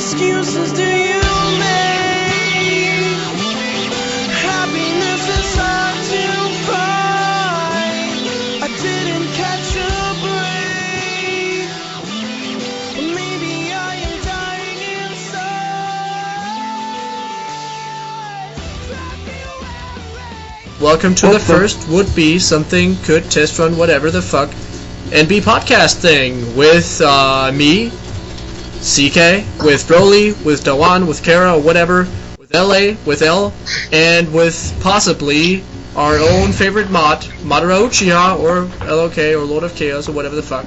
excuses do you make? Happiness is hard to find. I didn't catch a break. Maybe I am dying inside. Welcome to the first would-be something could test run whatever the fuck NB podcast thing with me, CK, with Broly, with Dawan, with Kerrah, whatever, with LA, with L, and with possibly our own favorite mod, Madara Uchiha, or LOK, or Lord of Chaos, or whatever the fuck.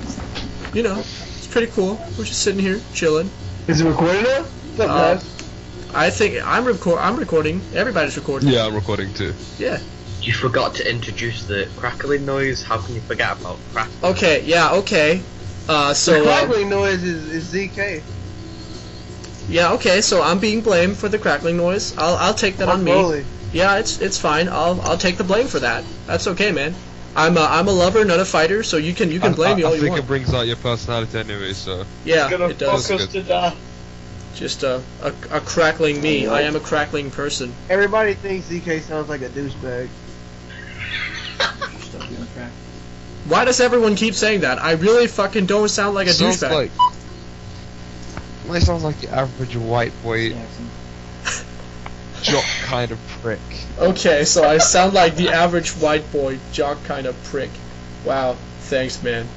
You know, it's pretty cool. We're just sitting here, chilling. Is it recording now? What's up, guys? I think I'm recording. Everybody's recording. Yeah, I'm recording too. Yeah. You forgot to introduce the crackling noise. How can you forget about crackling? Okay, yeah, okay. The crackling noise is ZK. Yeah, okay. So I'm being blamed for the crackling noise. I'll take that on me. Broly. Yeah, it's fine. I'll take the blame for that. That's okay, man. I'm a lover, not a fighter. So you can blame me all you want. I think it brings out your personality anyway. So yeah, it does. Fuck us to death. Just a crackling me. I am a crackling person. Everybody thinks ZK sounds like a douchebag. Why does everyone keep saying that? I really fucking don't sound like a douchebag. It sounds like your average white boy jock kind of prick. Okay, so I sound like the average white boy jock kind of prick. Wow, thanks, man.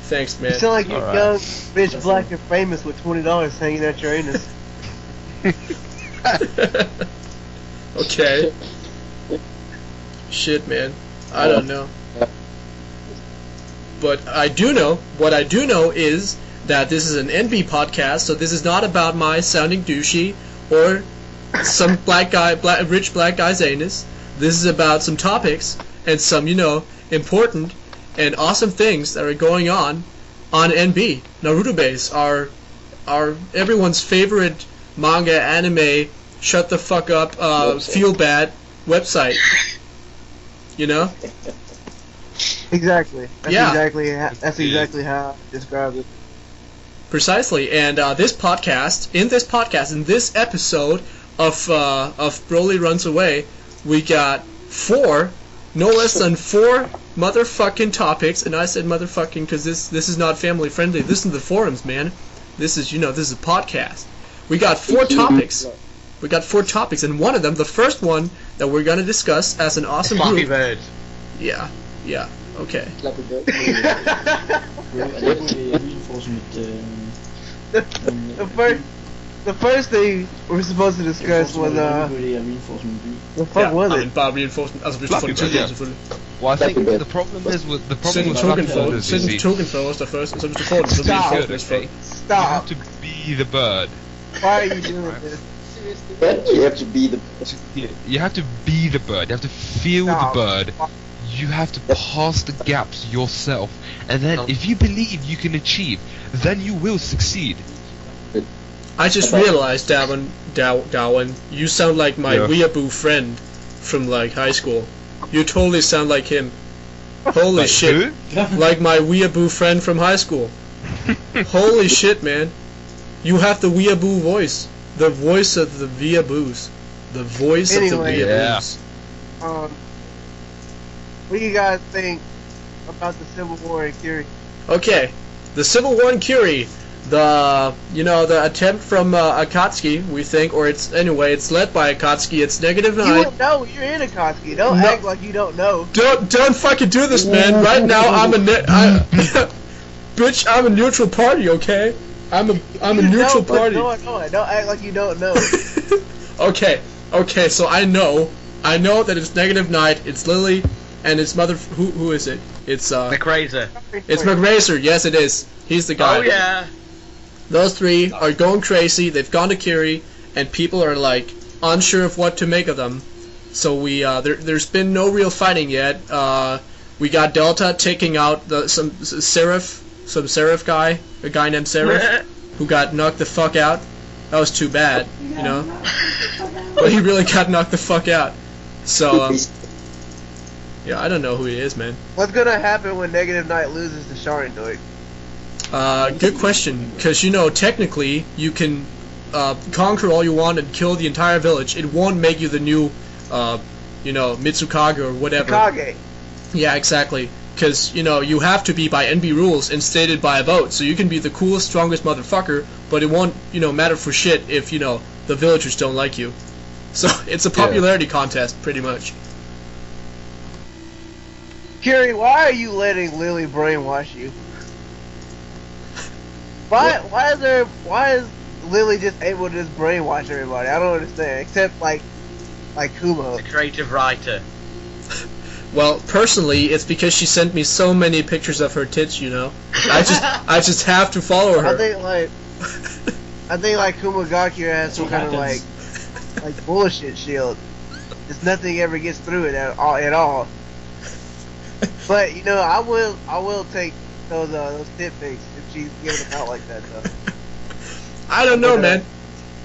Thanks, man. You sound like you're young, rich, black, and famous with $20 hanging out your anus. Okay. Shit, man. I don't know. But what I do know is that this is an NB podcast, so this is not about my sounding douchey or some rich black guy's anus. This is about some topics and some, important and awesome things that are going on NB. Narutobase, our everyone's favorite manga, anime, shut the fuck up, feel bad website. You know? Exactly. That's yeah. exactly how I describe it. Precisely. And in this episode of Broly Runs Away, we got no less than four motherfucking topics, and I said motherfucking because this is not family friendly. This is the forums, man. This is a podcast. We got four topics. And one of them, the first one that we're gonna discuss as an awesome group. Bird. Yeah, okay. The first thing we're supposed to discuss was the fuck was it? Bare reinforcement. Altså, hvis du får den til, selvfølgelig. Well, I think the problem is with Send en token for os der først, og så hvis du får den, så reinforcements for. You have to be the bird. Why are you doing this? You have to be the. You have to be the bird. You have to feel the bird. You have to pass the gaps yourself, and then if you believe you can achieve, then you will succeed. I just realized, Darwin, you sound like my weeaboo friend from like high school. You totally sound like him. Holy Like shit! Like my weeaboo friend from high school. Holy shit, man! You have the weeaboo voice. The voice of the weeaboos. The voice of the weeaboos. What do you guys think about the Civil War in Kerrah? Okay, the Civil War in Kerrah. The attempt from Akatsuki, we think, or it's led by Akatsuki. It's negative 9. You don't know. You're in Akatsuki. Don't act like you don't know. Don't fucking do this, man. Right now, bitch, I'm a neutral party, okay? I'm a neutral party. No, don't act like you don't know. Okay, so I know that it's negative 9. It's Lily, and it's who is it? It's McRazer. It's McRazer. Yes, it is. He's the guy. Oh yeah. Those three are going crazy. They've gone to Kerrah, and people are like unsure of what to make of them. So there's been no real fighting yet. We got Delta taking out some Seraph guy, a guy named Seraph, who got knocked the fuck out. That was too bad, But he really got knocked the fuck out. So yeah, I don't know who he is, man. What's gonna happen when Negative Knight loses to Sharindoik? Good question, because technically you can conquer all you want and kill the entire village, it won't make you the new, Mitsukage or whatever. Kage. Yeah, exactly. Because, you have to be by NB rules and stated by a vote. So you can be the coolest, strongest motherfucker, but it won't, matter for shit if, the villagers don't like you. So it's a popularity contest, pretty much. Kerry, why are you letting Lily brainwash you? Why is Lily just able to just brainwash everybody? I don't understand. Except like Kumo. The creative writer. Well, personally, it's because she sent me so many pictures of her tits, I just have to follow her. I think like Kumogaki has some kind of like bullshit shield. Just nothing ever gets through it at all. But I will take those tit pics if she's giving them out like that though. I don't know, man.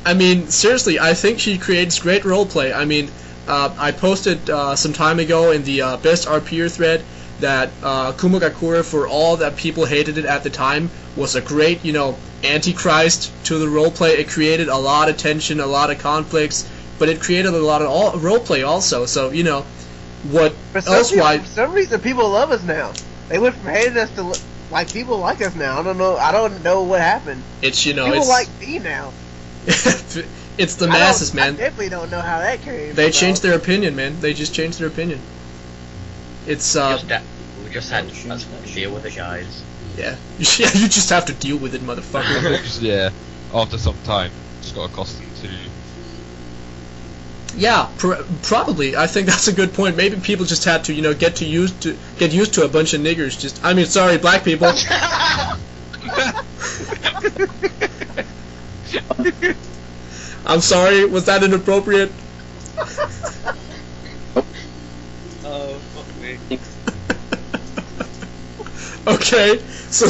I mean, seriously, I think she creates great roleplay. I mean, I posted some time ago in the best RPer thread that Kumogakure, for all that people hated it at the time, was a great, antichrist to the roleplay. It created a lot of tension, a lot of conflicts, but it created a lot of roleplay also. So, what else? Why? For some reason, people love us now. They went from hating us to like people like us now. I don't know what happened. It's people like me now. It's the masses, man. I definitely don't know how that came. They changed their opinion, man. They just changed their opinion. It's we just had to deal with it, guys. Yeah, you just have to deal with it, motherfucker. Yeah, after some time, just got accustomed to. Yeah, probably. I think that's a good point. Maybe people just had to, get used to a bunch of niggers. Sorry, black people. I'm sorry. Was that inappropriate? Oh, fuck me. Okay, so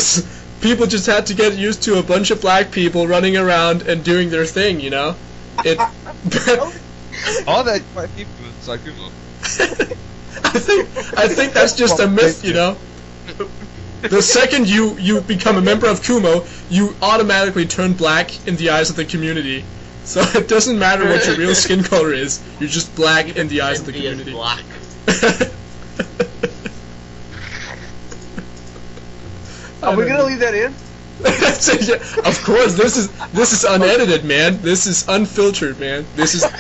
people just had to get used to a bunch of black people running around and doing their thing, It. Are there black people in Sakumo? I think that's just a myth, The second you become a member of Kumo, you automatically turn black in the eyes of the community. So it doesn't matter what your real skin color is. You're just black in the eyes of the community. Black. Are we gonna leave that in? Of course, this is unedited, man. This is unfiltered, man. This is It's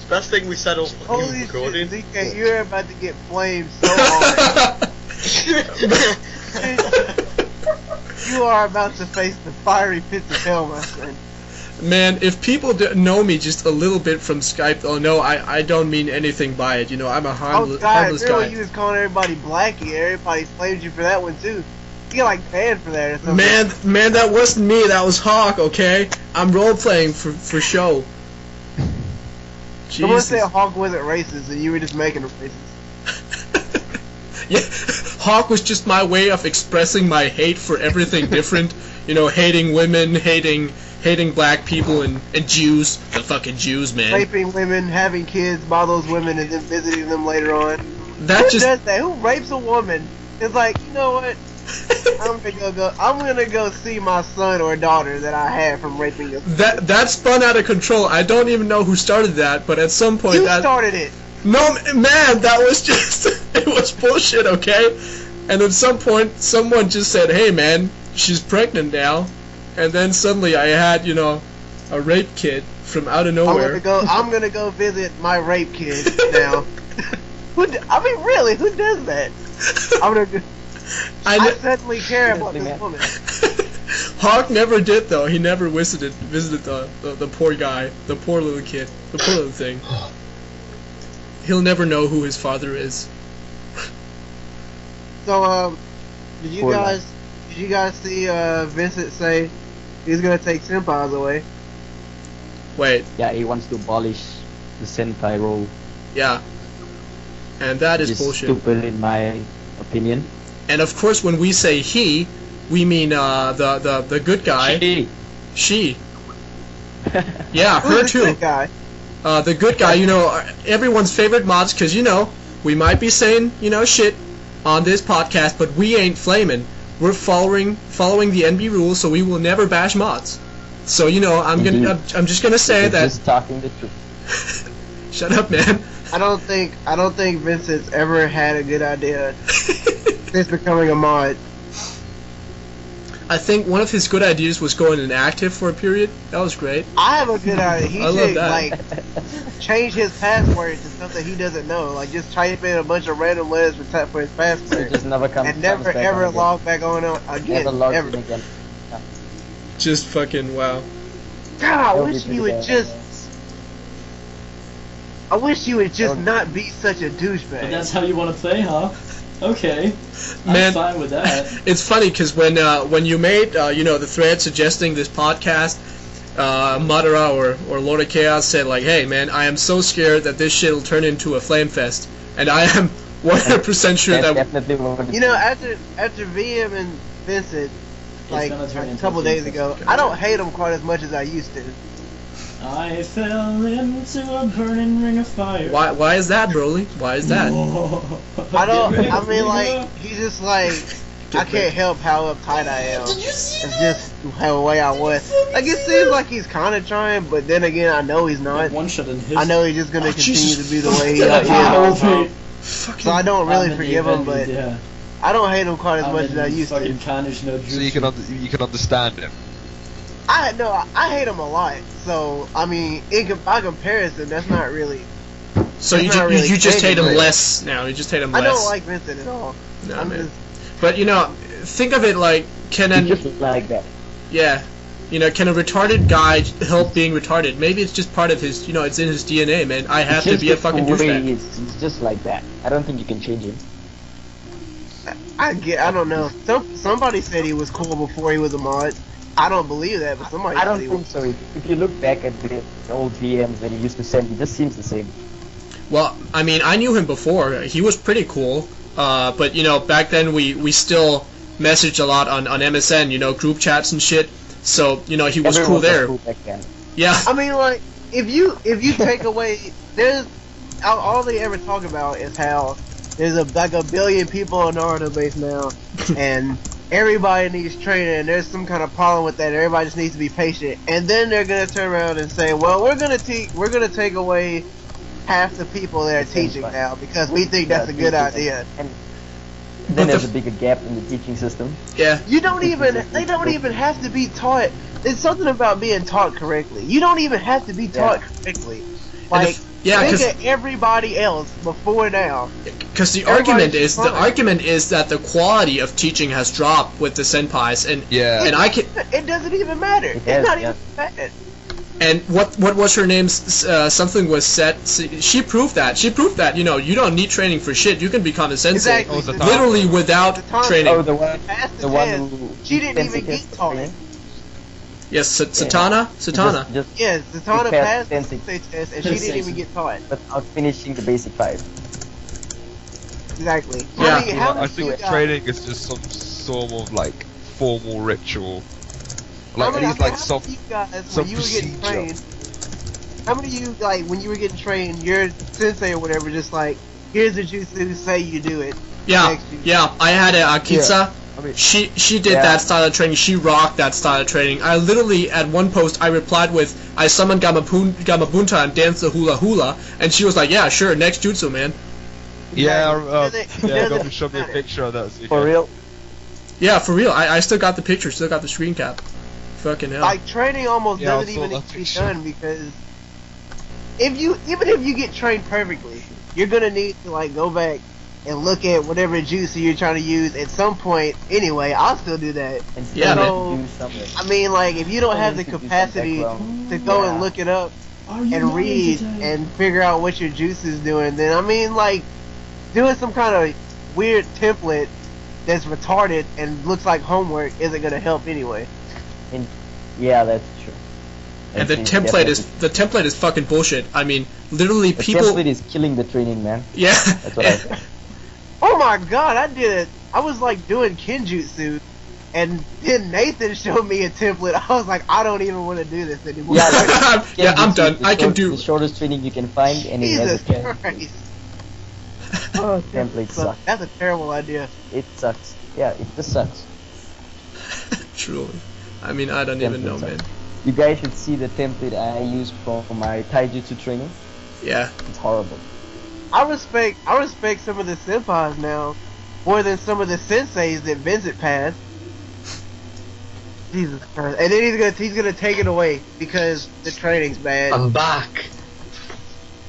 the best thing we said on Holy recording. shit, ZK, you're about to get flamed so hard. You are about to face the fiery pits of hell, my friend. Man, if people know me just a little bit from Skype, they'll know I don't mean anything by it. I'm a harmless guy. You was calling everybody Blackie. Everybody flamed you for that one too. You get banned for that or something. Man, that wasn't me. That was Hawk. Okay, I'm role playing for show. Someone said Hawk wasn't racist, and you were just making him racist. Yeah, Hawk was just my way of expressing my hate for everything different. Hating women, hating black people and Jews. The fucking Jews, man. Raping women, having kids by those women, and then visiting them later on. Who does that? Who rapes a woman? It's like, you know what? I'm gonna go see my son or daughter that I had from raping a That spun out of control. I don't even know who started that, but at some point you started it. No, man, that was just it was bullshit, okay? And at some point, someone just said, "Hey, man, she's pregnant now," and then suddenly I had, a rape kid from out of nowhere. I'm gonna go visit my rape kid now. Really, who does that? I suddenly care about this woman. Hawk never did though. He never visited the poor guy, the poor little kid, the poor little thing. He'll never know who his father is. So, did you guys see Vincent say he's gonna take senpais away? Wait. Yeah, he wants to abolish the senpai role. Yeah. And that is bullshit. Stupid in my opinion. And of course, when we say he, we mean the good guy. She. Yeah, her too. The good guy? The good guy, everyone's favorite mods, because we might be saying shit on this podcast, but we ain't flaming. we're following the NB rules, so we will never bash mods. So I'm just gonna say You're that. just talking the truth. Shut up, man. I don't think Vincent's ever had a good idea since becoming a mod. I think one of his good ideas was going inactive for a period. That was great. I have a good idea. He I love should that. like change his password to something he doesn't know. Like just type in a bunch of random letters for his So password, it just never comes. and never comes back ever on again. log back on again. Never log Ever. in again. Just fucking wow. God, I That would wish be you pretty would bad. just. I wish you would just That would- not be such a But douchebag. that's how you want to play, huh? Okay. Man. I'm fine with that. It's funny because when you made the thread suggesting this podcast, Madara or Lord of Chaos said like, hey man, I am so scared that this shit will turn into a flame fest, and I am 100% sure That's that. definitely what You know, after VM and Vincent, like gonna turn a into couple a days thing. I don't hate them quite as much as I used to. I fell into a burning ring of fire. Why is that, Broly? Why is that? I don't. I mean, like he's just like I can't help how uptight I am. Did you see It's just how the way I was. Like it seems like he's kind of trying, but then again, I know he's not. One shot in his. I know he's just gonna Oh, continue Jesus. to be the way he Yeah, is. yeah. Wait. So I don't really forgive him, but yeah. I don't hate him quite as much as I used to. Fucking Carnage no So you can understand him. I hate him a lot. So I mean, by comparison, that's not really. So It's you not really you just hate him changing, but- less now. You just hate him I less. don't like Vincent at all. No, I'm man. just. But think of it like can It's an just like that. yeah, can a retarded guy help being retarded? Maybe it's just part of his it's in his DNA, man. I have It's to just be a the fucking way douchebag. he is. He's just like that. I don't think you can change him. I don't know. Somebody said he was cool before he was a mod. I don't believe that, but somebody I said don't he think was. so. If you look back at the old VMs that he used to send, he just seems the same. Well, I mean, I knew him before. He was pretty cool. But back then we still messaged a lot on MSN, group chats and shit. So he was Everyone cool there. cool back then. Yeah. I mean, like if you take away there's all they ever talk about is how there's a billion people on Narutobase now, and everybody needs training, and there's some kind of problem with that. Everybody just needs to be patient, and then they're gonna turn around and say, "Well, we're gonna take away half the people that are teaching now because we think that's a good idea." And then there's a bigger gap in the teaching system. Yeah. They don't even have to be taught. There's something about being taught correctly. You don't even have to be taught correctly. Like, think of everybody else before now. Because the Everybody's argument fine. is that the quality of teaching has dropped with the senpais, and Yeah. and I can. It doesn't even matter. It It's has, not yeah. even bad. And what was her name? Something was said. She proved that. You don't need training for shit. You can become a sensei Exactly. Oh, literally without Zatanna- training. Oh, the one Passed the one test. who She didn't even sensei get taught. training. Yes, Satana. Just Yes, Zatanna She passed passed the sensei. test and she didn't even get taught. without finishing the basic 5. Exactly. Yeah. I mean, how I many think you guys- training is just some sort of like formal ritual. how Like many- at least like how some many of you guys, some when you were getting procedure. trained, how many of you, like, when you were getting trained, your sensei or whatever, just like, here's the jutsu, say you do it. Yeah, Next jutsu. yeah. I had a Akitsa. I mean- She did Yeah. that style of training. She rocked that style of training. I literally at one post I replied with I summoned Gamabunta and danced the hula hula, and she was like, yeah, sure, next jutsu, man. Yeah, Exactly. yeah, Doesn't go show me a matter. picture of that. So you For can- real? Yeah, for real. I still got the picture. Still got the screen cap. Fucking hell. Like, training almost Yeah, I doesn't saw even that need to be picture. done because even if you get trained perfectly, you're gonna need to, like, go back and look at whatever jutsu you're trying to use at some point. Anyway, I'll still do that. And Yeah, still man. do something. I mean, like, if you don't have the Still need to do some capacity background. to go Yeah. and look it up Are you and not read entertained? and figure out what your juice is doing, then I mean, like, doing some kind of weird template that's retarded and looks like homework isn't gonna help anyway. Yeah, that's true. and the That's template is fucking bullshit. I mean, literally the people. template is killing the training, man. Yeah. That's what I think. Oh my god, I did it! I was like doing Kenjutsu, and then Nathan showed me a template. I was like, I don't even want to do this anymore. Yeah, like, Yeah, I'm done. The I can do. the shortest training you can find, and it has Jesus a template. Christ. Oh, Template sucks. That's a terrible idea. It sucks. Yeah, it just sucks. Truly. I mean, I don't even know, man. You guys should see the template I use for my taijutsu training. Yeah. It's horrible. I respect some of the senpais now more than some of the senseis that Vincent passed. Jesus Christ! And then he's gonna take it away because the training's bad. I'm back.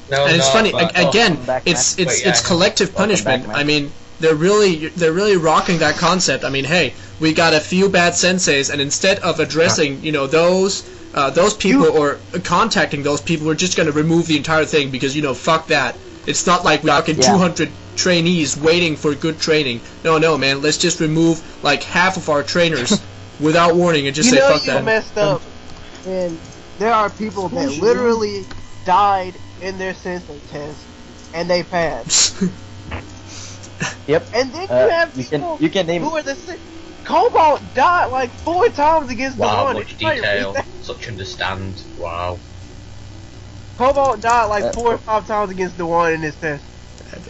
No, And it's no, funny but- again. back, It's man. it's collective punishment. back, man. I mean, they're really rocking that concept. I mean, hey, we got a few bad senseis, and instead of addressing those people or contacting those people, we're just gonna remove the entire thing because fuck that. It's not like we're fucking 200 trainees waiting for good training. No, man. Let's just remove like half of our trainers without warning and just say fuck you that. messed up. And there are people that literally died in their sensei test, and they passed. Yep. And then you have people you can name who are the Cobalt died like 4 times against the Wow, one. much detail. Such understand. Wow. Cobalt died like 4 or 5 times against the one in his test.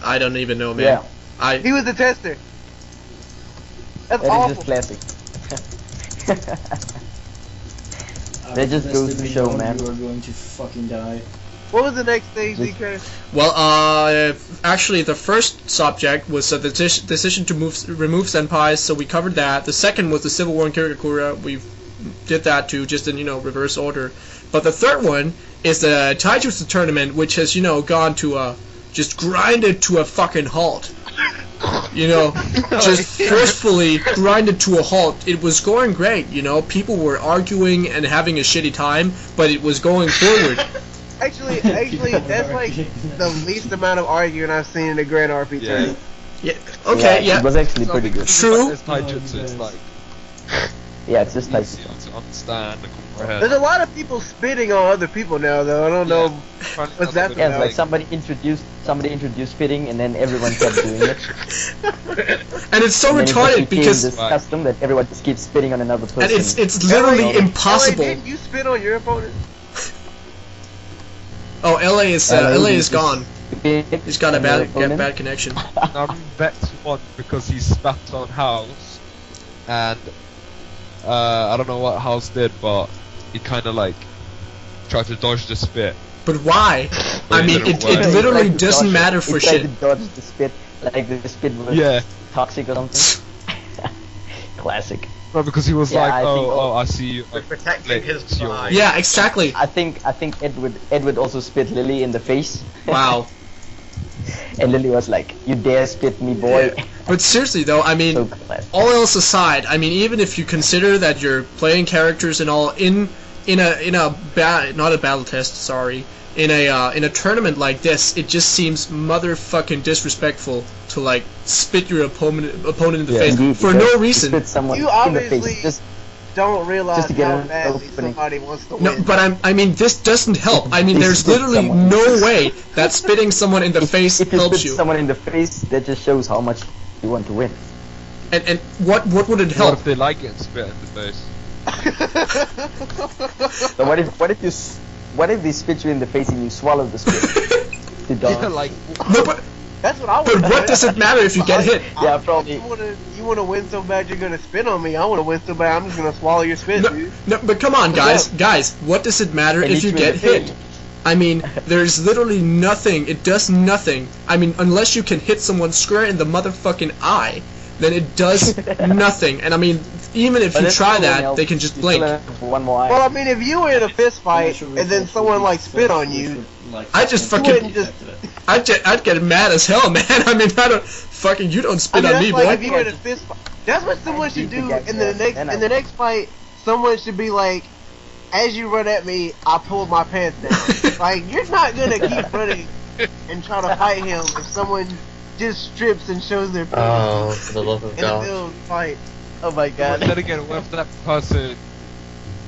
I don't even know, man. Yeah. He was the tester. That's That is awful. just classic. That just goes to show, man. You are going to fucking die. What was the next thing, ZK? Well, actually, the first subject was the decision to remove senpais, so we covered that. The second was the Civil War in Karakura. We did that too, just in reverse order. But the third one is the Taijutsu tournament, which has gone to just grinded to a fucking halt. Just forcefully grinded to a halt. It was going great. People were arguing and having a shitty time, but it was going forward. Actually, that's like the least amount of arguing I've seen in a Grand RP tournament. Yeah. Okay. Yeah. It was actually pretty good. True. It's taijutsu, it's like Yeah, it's just like easy to understand and comprehend. There's a lot of people spitting on other people now, though. I don't know what's that yeah, about. it's like somebody introduced spitting, and then everyone kept doing it. And it's so And then it retarded became because this custom that everyone just keeps spitting on another person. and it's literally LA, impossible. didn't you spit on your opponent? Oh, LA is gone. He's got a bad connection. Now Vex won because he spat on House, and I don't know what House did, but he kind of like tried to dodge the spit. But why? But I mean, didn't it work. literally doesn't matter for He tried shit. to dodge the spit, like the spit was Yeah. toxic or something. Classic. No, because he was Yeah, like, I think- oh, I see you. We're protecting his it's your- pride. Yeah, exactly. I think Edward also spit Lily in the face. Wow. And Lily was like, "You dare spit me, boy." But seriously though, I mean, So classic. all else aside, I mean, even if you consider that you're playing characters and all in a not a battle test, sorry, in a tournament like this, it just seems motherfucking disrespectful to like spit your opponent in the Yeah, face indeed, for because no you reason. spit someone You in the obviously face. Just don't realize Just to get how an badly opening. somebody wants to No, win. but I mean, this doesn't help. I mean, If you there's spit literally someone- no way that spitting someone in the face if you helps spit you. someone in the face, that just shows how much you want to win. And what would it What help? if they like getting spit in the face? So what if they spit you in the face and you swallow the spit? To dodge? Yeah, like No, but That's what I but would what does it matter if you get hit? Yeah, probably. You wanna win so bad you're gonna spit on me. I wanna win so bad I'm just gonna swallow your spit, No, dude. no, but come on, guys, what does it matter And if hit you you in get the hit? face. I mean, there's literally nothing. It does nothing. I mean, unless you can hit someone square in the motherfucking eye, then it does nothing. And I mean, even if But you that's try still that, help. they can just You blink. still have one more eye. Well, I mean, if you were in a fist fight and then someone like spit on you, I just you fucking- wouldn't just. I'd get mad as hell, man. I mean, you don't I spit mean, on that's me, like boy. if you were in a fist fight. That's what someone should do Yeah, in the next fight. Someone should be like, as you run at me, I pull my pants down. Like, you're not gonna keep running and try to fight him if someone just strips and shows their penis Oh, for the love of in a God. middle of the fight. Oh my god. But then again, what if that person,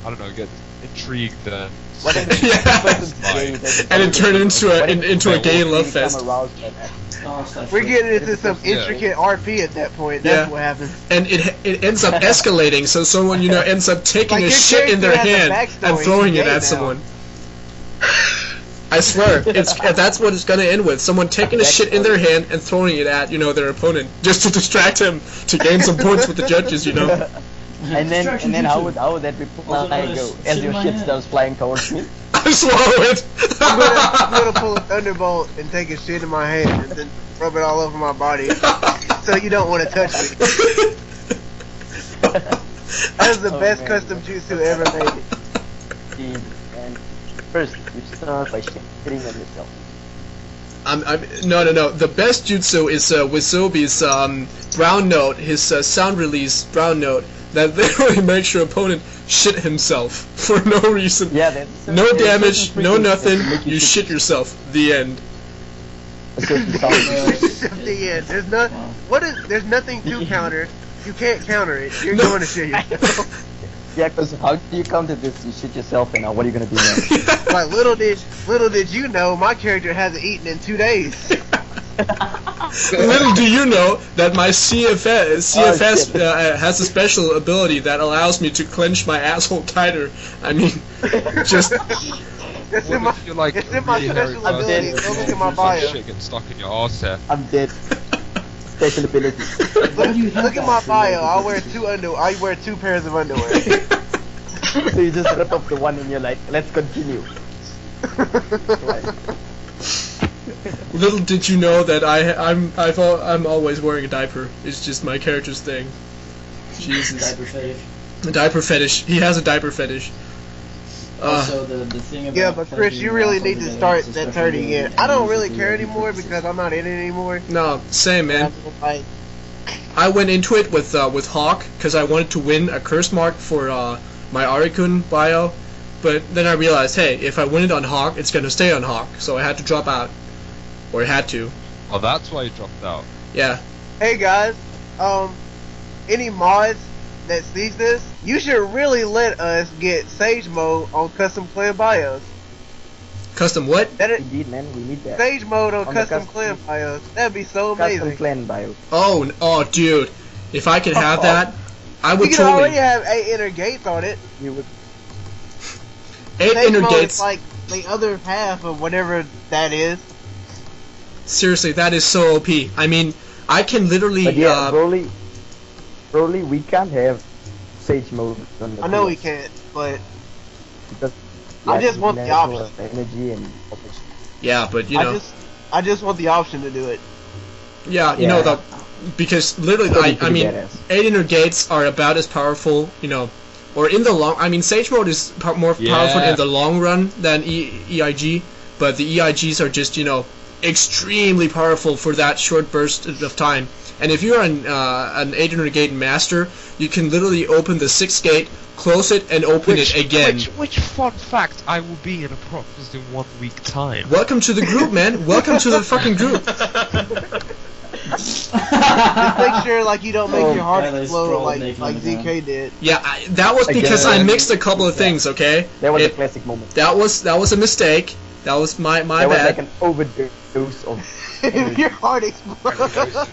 I don't know, gets intrigued and What if Yeah. the person's gay, that's And it turned into What a if into a they gay will love become fest, aroused by that? We're getting into some Yeah. intricate RP at that point. That's Yeah. what happens. and it ends up escalating. So someone ends up taking Like, a your shit in their character has a hand backstory. and throwing He's it gay at now. someone. I swear, that's what it's gonna end with. Someone taking a shit in their hand and throwing it at their opponent just to distract him to gain some points with the judges. And then how would that reply go as your shit starts flying towards me? I swallow it. I'm gonna pull a thunderbolt and take a shit in my hand and then rub it all over my body, so you don't want to touch me. That is the best custom jutsu ever made. And first, you start by shitting on yourself. No. The best jutsu is Wisobi's brown note, his sound release brown note, that literally makes your opponent shit himself for no reason. Yeah, that's no damage, no nothing. You shit yourself. The end. The end. There's nothing to counter. You can't counter it. You're going to shit yourself. Yeah, because how do you counter this? You shit yourself, and now what are you gonna do now? Like little did you know, my character hasn't eaten in 2 days. Little do you know that my CFS has a special ability that allows me to clench my asshole tighter. I mean, just. It's in my special ability. Go look at my bio. Shit getting stuck in your arse here. I'm dead. Special ability. Look at my bio. I wear two pairs of underwear. So you just rip off the one and you're like, let's continue. Little did you know that I'm always wearing a diaper. It's just my character's thing. Jesus. Diaper fetish. A diaper fetish. He has a diaper fetish. Also, the thing about yeah, but Chris, you really need to start that especially turning when in. I don't really you care do anymore this because I'm not in it anymore. No, same man. Like, I went into it with Hawk because I wanted to win a curse mark for my Arikun bio, but then I realized, hey, if I win it on Hawk, it's gonna stay on Hawk, so I had to drop out, or I had to. Oh, that's why you dropped out. Yeah. hey guys, any mods that sees this, you should really let us get Sage mode on custom clan bios. Custom what? Indeed, man, we need that. Sage mode on On the custom clan bios. That'd be so amazing. Custom clan bio. Oh, dude. If I could have that, I would You can already totally. have 8 inner gates on it. You would. 8 Sage inner mode gates. is like the other half of whatever that is. Seriously, that is so OP. I mean, I can literally. But yeah, Broly, we can't have Sage mode on the I know we PS, can't, but because I just want the natural option. energy and Yeah, but you know. I just want the option to do it. Yeah, you know, because literally, That'd be I pretty mean, badass. 8 inner gates are about as powerful, you know, or in the long. I mean, Sage mode is more powerful in the long run than EIG, but the EIGs are just, you know, extremely powerful for that short burst of time. And if you're an 8 inner gate master, you can literally open the 6th gate, close it, and open it again. Which fun fact I will be in approximately 1 week time. Welcome to the group, man. Welcome to the fucking group. Just make sure like you don't make your heart yeah, they explode sprawl like naked on the ground. ZK did. Yeah, that was because I Again. mixed a couple of things. Okay, that was a classic moment. that was a mistake. That was my That was bad. like an overdose of. If your heart explodes.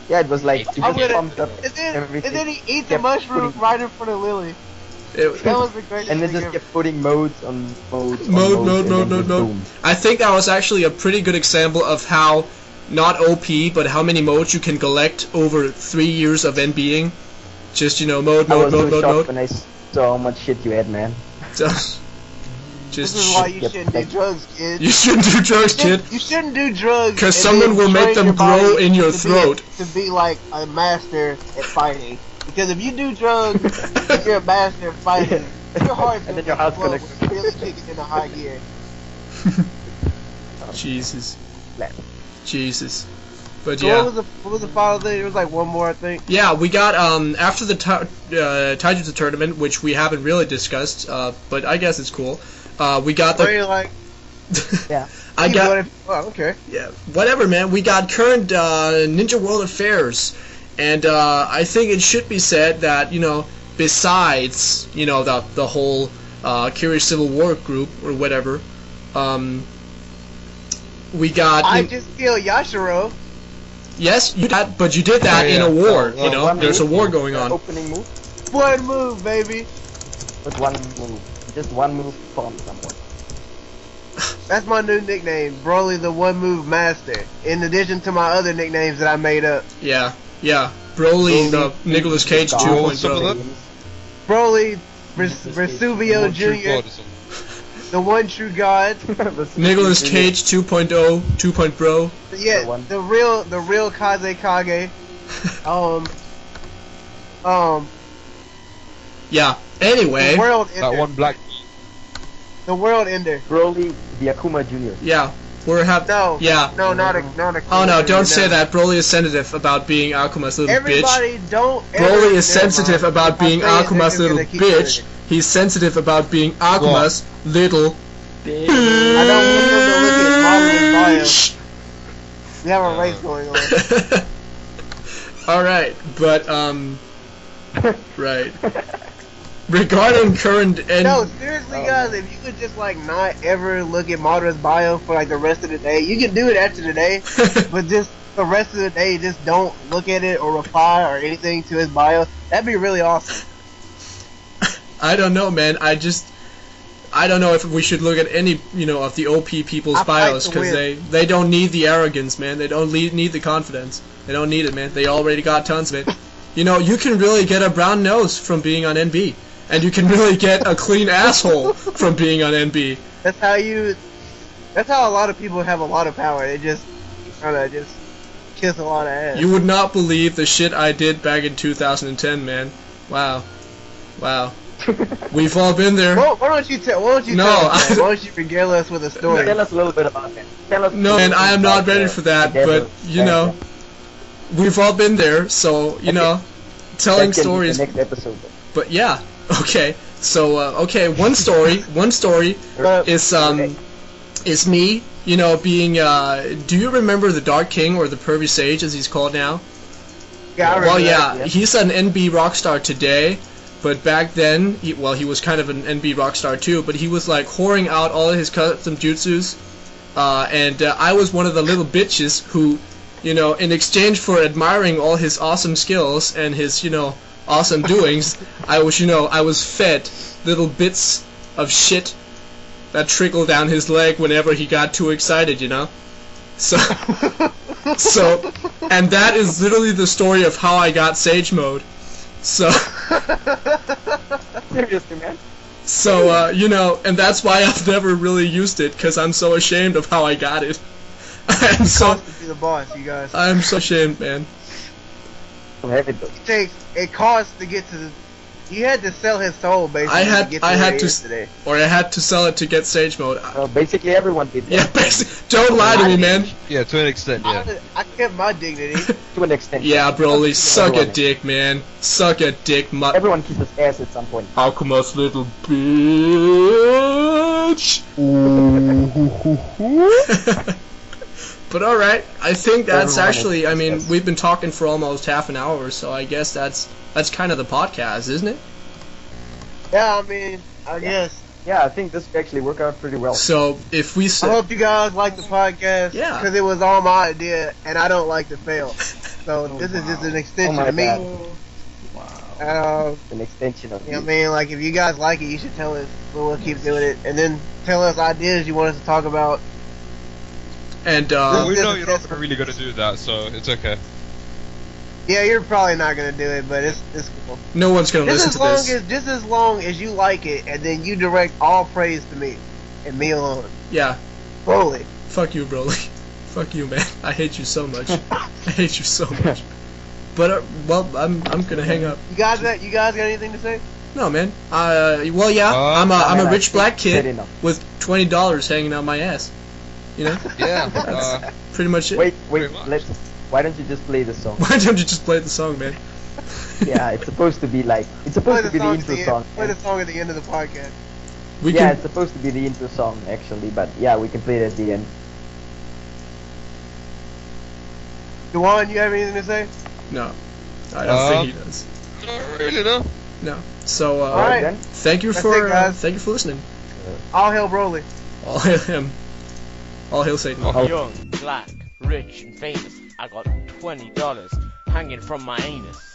Yeah, it was like you I'm just gonna- pumped up and everything. then he eats a Kept mushroom putting- right in front of Lily. It- That was the greatest and then thing just ever. kept putting modes on modes. on Mode, modes, and then just mode. boom. I think that was actually a pretty good example of how, not OP, but how many modes you can collect over 3 years of NBing. Just, you know, mode. I was so shocked when I saw how much shit you had, man. This Just is why you Yep. shouldn't do drugs, kid. you shouldn't do drugs, kid. You shouldn't do drugs. 'Cause and someone then will make train them your body grow in your to be- throat. to be like a master at fighting. Because if you do drugs, and you're a master at fighting. Your heart's And gonna then your heart's gonna- really kicking into high gear. Jesus. Flat. Jesus. But So yeah. what was the final thing? There was like one more, I think. Yeah, we got after the Taijutsu tournament, which we haven't really discussed, but I guess it's cool. We got Where the you're like, Yeah. I you got know what okay. yeah, whatever, man. We got current Ninja World Affairs, and I think it should be said that, you know, besides, you know, the whole Kerrah Civil War group or whatever, we got I just killed Yashiro. yes, you did, but you did that in a war. You know, One there's a move, war going on. Opening move One move, baby. with one move. Just one move from someone. That's my new nickname, Broly the One Move Master. In addition to my other nicknames that I made up. Yeah, yeah. Broly, the Nicolas Cage Broly, 2.0. What's up with that? Broly, Vesuvio True Jr., God or something. the one true God. Nicolas Cage 2.0, 2.0. Yeah, the real Kaze Kage. Yeah. Anyway. The world That ender. one black. The world ender. Broly, the Akuma Jr. Yeah. We're No. Yeah. No, not a. Oh no! Don't say that. Broly is sensitive about being Akuma's little bitch. Everybody don't. Broly is sensitive about being I'll say it, Akuma's they're little gonna keep bitch. doing He's sensitive about being Akuma's little I don't want them to look at Maru's bio. We have a race going on. Alright, but, right. Regarding current and... No, seriously, guys, if you could just, like, not ever look at Madara's bio for, like, the rest of the day, you can do it after the day, but just the rest of the day, just don't look at it or reply or anything to his bio. That'd be really awesome. I don't know, man. I don't know if we should look at any, of the OP people's I fight bios, to because win. they don't need the arrogance, man. They don't need the confidence. They don't need it, man. They already got tons of it. You can really get a brown nose from being on NB. And you can really get a clean asshole from being on NB. That's how a lot of people have a lot of power. They just kiss a lot of ass. You would not believe the shit I did back in 2010, man. Wow. We've all been there. Why don't you tell us? Man? Why don't you regale us with a story? Tell us a little bit about that. Tell us. No, and I am not ready for that, but, we've all been there, so, telling That can be stories. the next episode. But yeah, okay. So one story is me, being do you remember the Dark King, or the Pervy Sage as he's called now? Yeah, I remember Well, that, yeah, he's an NB rockstar today, but back then, he was kind of an NB rockstar too, but he was like whoring out all of his custom jutsus, and I was one of the little bitches who, in exchange for admiring all his awesome skills and his, awesome doings, I was fed little bits of shit that trickled down his leg whenever he got too excited, So, and that is literally the story of how I got Sage Mode. So, Seriously, man. so, and that's why I've never really used it, because I'm so ashamed of how I got it. I'm so ashamed, man. It costs to get to the. You had to sell his soul basically. I had to sell it to get Sage Mode. Basically, everyone did that. Yeah, don't lie to me, man. Yeah, to an extent, yeah. I kept my dignity. To an extent. Yeah, Broly, suck a dick, man. Suck a dick, Everyone kisses ass at some point. Akuma's little bitch. But alright, I think that's actually, we've been talking for almost half an hour, so I guess that's kind of the podcast, isn't it? Yeah, I guess. Yeah, I think this actually worked out pretty well. So, if we I hope you guys like the podcast. Yeah. Because it was all my idea, and I don't like to fail. So this is just an extension of me. An extension of you. Like if you guys like it, you should tell us. We'll keep doing it, and then tell us ideas you want us to talk about. And well, we know you're not really gonna do that, so it's okay. Yeah, you're probably not gonna do it, but it's cool. No one's gonna listen to this. Just as long as you like it, and then you direct all praise to me, and me alone. Yeah. Broly. Fuck you, Broly. Fuck you, man. I hate you so much. I hate you so much. But well, I'm gonna hang up. You guys got anything to say? No, man. Well, yeah. I'm a rich black kid with $20 hanging out my ass. Yeah. Pretty much it. Wait. Why don't you just play the song? Why don't you just play the song, man? Yeah, it's supposed to be the intro song. Play the song at the end of the podcast. It's supposed to be the intro song actually, but yeah, we can play it at the end. Dewan, you have anything to say? No, I don't think he does. Not really, no. No. So, alright. Thank you for listening. All hail Broly. All hail him. All hail Satan. Young, black, rich, and famous. I got $20 hanging from my anus.